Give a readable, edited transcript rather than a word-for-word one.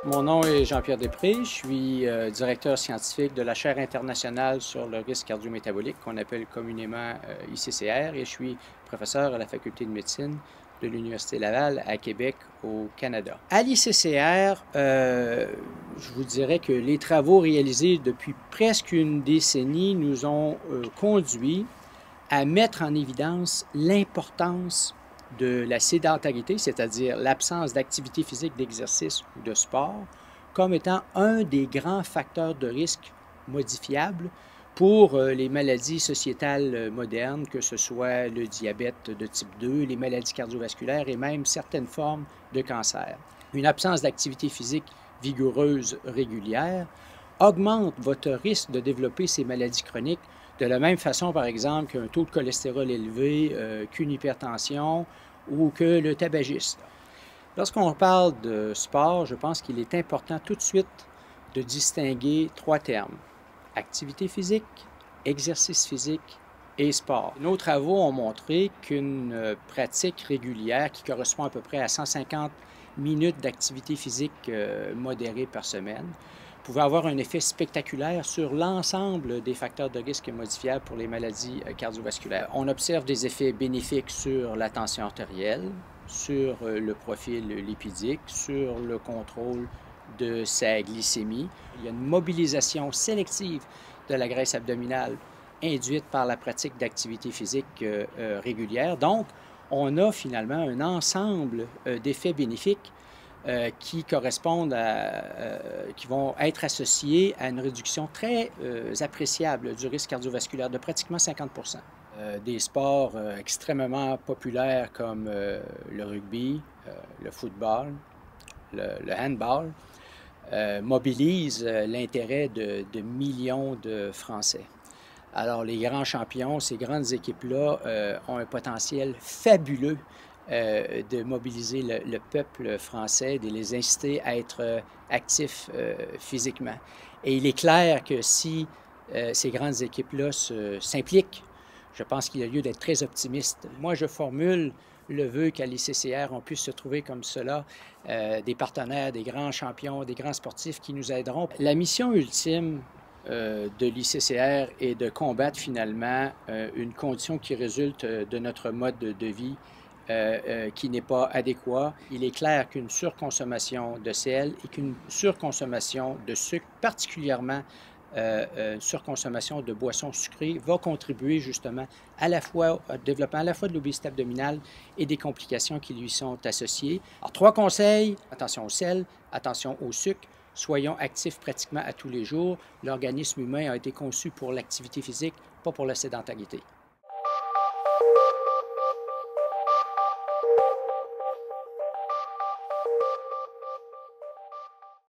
Mon nom est Jean-Pierre Després, je suis directeur scientifique de la chaire internationale sur le risque cardio-métabolique qu'on appelle communément ICCR et je suis professeur à la faculté de médecine de l'Université Laval à Québec au Canada. À l'ICCR, je vous dirais que les travaux réalisés depuis presque une décennie nous ont conduit à mettre en évidence l'importance de la sédentarité, c'est-à-dire l'absence d'activité physique, d'exercice ou de sport, comme étant un des grands facteurs de risque modifiables pour les maladies sociétales modernes, que ce soit le diabète de type 2, les maladies cardiovasculaires et même certaines formes de cancer. Une absence d'activité physique vigoureuse régulière augmente votre risque de développer ces maladies chroniques de la même façon, par exemple, qu'un taux de cholestérol élevé, qu'une hypertension ou que le tabagisme. Lorsqu'on parle de sport, je pense qu'il est important tout de suite de distinguer trois termes: activité physique, exercice physique et sport. Nos travaux ont montré qu'une pratique régulière qui correspond à peu près à 150 minutes d'activité physique modérée par semaine pouvait avoir un effet spectaculaire sur l'ensemble des facteurs de risque modifiables pour les maladies cardiovasculaires. On observe des effets bénéfiques sur la tension artérielle, sur le profil lipidique, sur le contrôle de sa glycémie. Il y a une mobilisation sélective de la graisse abdominale induite par la pratique d'activité physique régulière. Donc, on a finalement un ensemble d'effets bénéfiques qui correspondent qui vont être associés à une réduction très appréciable du risque cardiovasculaire de pratiquement 50 des sports extrêmement populaires comme le rugby, le football, le handball, mobilisent l'intérêt de millions de Français. Alors, les grands champions, ces grandes équipes-là, ont un potentiel fabuleux de mobiliser le peuple français, de les inciter à être actifs physiquement. Et il est clair que si ces grandes équipes-là s'impliquent, je pense qu'il y a lieu d'être très optimiste. Moi, je formule le vœu qu'à l'ICCR, on puisse se trouver comme cela des partenaires, des grands champions, des grands sportifs qui nous aideront. La mission ultime de l'ICCR est de combattre finalement une condition qui résulte de notre mode de vie qui n'est pas adéquat. Il est clair qu'une surconsommation de sel et qu'une surconsommation de sucre, particulièrement une surconsommation de boissons sucrées, va contribuer justement à la fois au développement à la fois de l'obésité abdominale et des complications qui lui sont associées. Alors, trois conseils: attention au sel, attention au sucre, soyons actifs pratiquement à tous les jours. L'organisme humain a été conçu pour l'activité physique, pas pour la sédentarité.